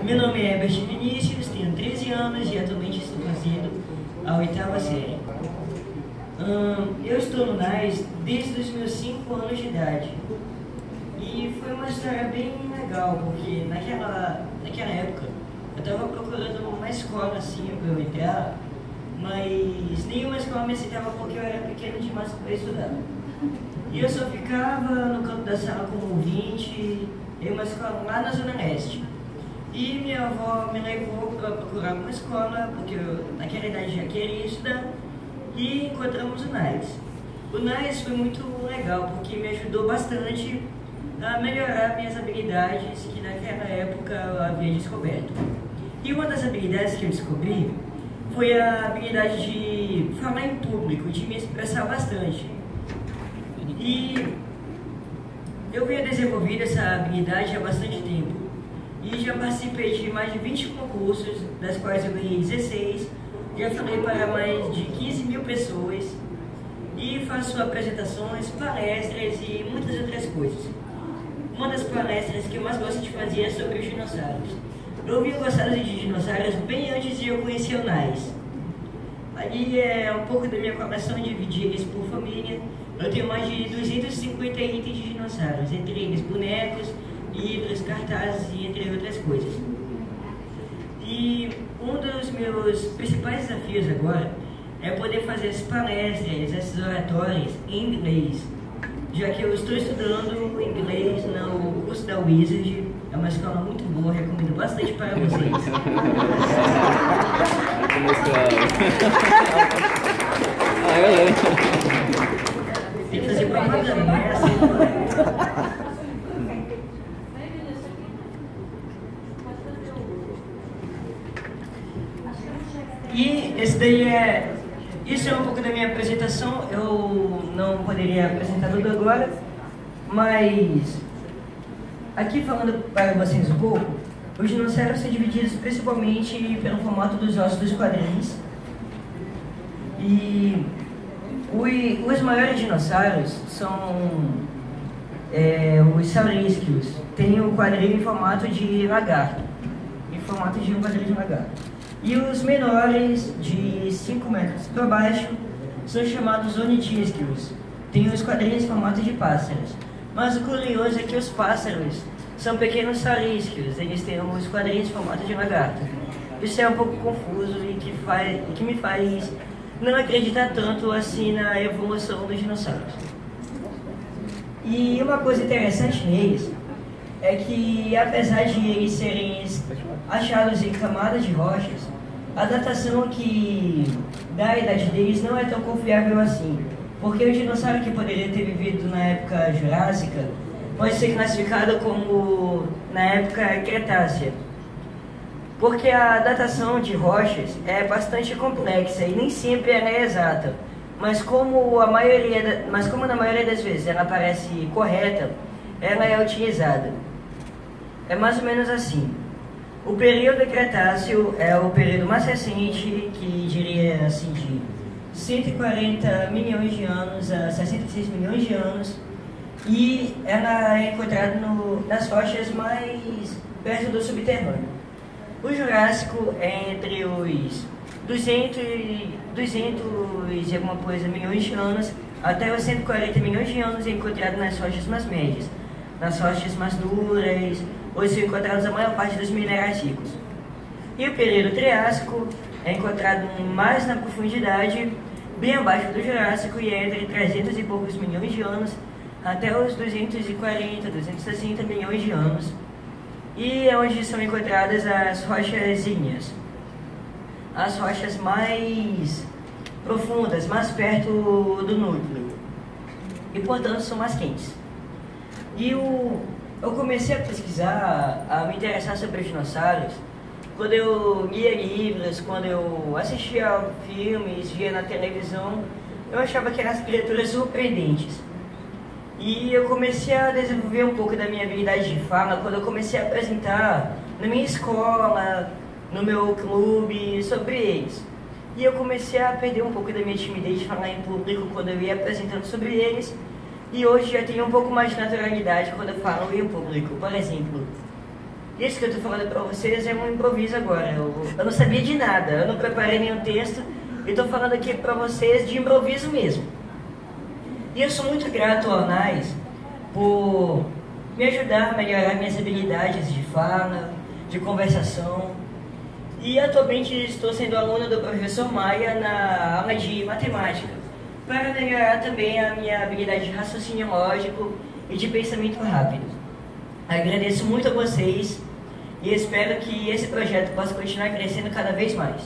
Meu nome é Herbert Vinícius, tenho 13 anos e atualmente estou fazendo a 8ª série. Eu estou no NAS desde os meus 5 anos de idade. E foi uma história bem legal, porque naquela época eu estava procurando uma escola assim para eu entrar, mas nenhuma escola me aceitava porque eu era pequeno demais para estudar. E eu só ficava no canto da sala como ouvinte em uma escola lá na Zona Leste. E minha avó me levou para procurar uma escola, porque eu naquela idade já queria estudar, e encontramos o NAS. O NAS foi muito legal, porque me ajudou bastante a melhorar minhas habilidades que naquela época eu havia descoberto. E uma das habilidades que eu descobri foi a habilidade de falar em público, de me expressar bastante. E eu venho desenvolvendo essa habilidade há bastante tempo. E já participei de mais de 20 concursos, das quais eu ganhei 16. Já falei para mais de 15 mil pessoas. E faço apresentações, palestras e muitas outras coisas. Uma das palestras que eu mais gosto de fazer é sobre os dinossauros. Eu vinha gostado de dinossauros bem antes de eu conhecer o NAS. Ali é um pouco da minha coleção, dividir eles por família. Eu tenho mais de 250 itens de dinossauros, entre eles bonecos, livros, cartazes e entre outras coisas. E um dos meus principais desafios agora é poder fazer as palestras, esses oratórios em inglês, já que eu estou estudando inglês no curso da Wizard. É uma escola muito boa, recomendo bastante para vocês. Tem que fazer propaganda, não é assim? E isso é um pouco da minha apresentação. Eu não poderia apresentar tudo agora, mas aqui falando para vocês um pouco, os dinossauros são divididos principalmente pelo formato dos ossos dos quadris. E os maiores dinossauros são os saurísquios. Tem o quadril em formato de lagarto, em formato de um quadril de lagarto. E os menores, de 5 metros para baixo, são chamados ornitisquios. Tem os quadrinhos em formato de pássaros. Mas o curioso é que os pássaros são pequenos saurísquios, eles têm os quadrinhos em formato de lagarto. Isso é um pouco confuso e que me faz não acreditar tanto assim na evolução dos dinossauros. E uma coisa interessante neles é que, apesar de eles serem achados em camadas de rochas, a datação da idade deles não é tão confiável assim, porque o dinossauro que poderia ter vivido na época Jurássica pode ser classificado como na época Cretácea, porque a datação de rochas é bastante complexa e nem sempre ela é exata, mas como na maioria das vezes ela parece correta, ela é utilizada. É mais ou menos assim. O período Cretáceo é o período mais recente, que diria assim de 140 milhões de anos a 66 milhões de anos, e ela é encontrada nas rochas mais perto do subterrâneo. O Jurássico é entre os 200 e alguma coisa milhões de anos até os 140 milhões de anos, é encontrado nas rochas mais médias, nas rochas mais duras, onde são encontrados a maior parte dos minerais ricos. E o período Triássico é encontrado mais na profundidade, bem abaixo do Jurássico, e é entre 300 e poucos milhões de anos até os 240, 260 milhões de anos. E é onde são encontradas as rochas ígneas, as rochas mais profundas, mais perto do núcleo, e portanto são mais quentes. E eu comecei a pesquisar, a me interessar sobre os dinossauros, quando eu lia livros, quando eu assistia filmes, via na televisão, eu achava que eram criaturas surpreendentes. E eu comecei a desenvolver um pouco da minha habilidade de fala quando eu comecei a apresentar na minha escola, no meu clube, sobre eles. E eu comecei a perder um pouco da minha timidez de falar em público quando eu ia apresentando sobre eles. E hoje já tenho um pouco mais de naturalidade quando eu falo em público. Por exemplo, Isso que eu estou falando para vocês é um improviso agora. Eu não sabia de nada, eu não preparei nenhum texto e estou falando aqui para vocês de improviso mesmo. E eu sou muito grato ao Arnaz por me ajudar a melhorar minhas habilidades de fala, de conversação. E atualmente estou sendo aluno do professor Maia na aula de matemática, para melhorar também a minha habilidade de raciocínio lógico e de pensamento rápido. Agradeço muito a vocês e espero que esse projeto possa continuar crescendo cada vez mais.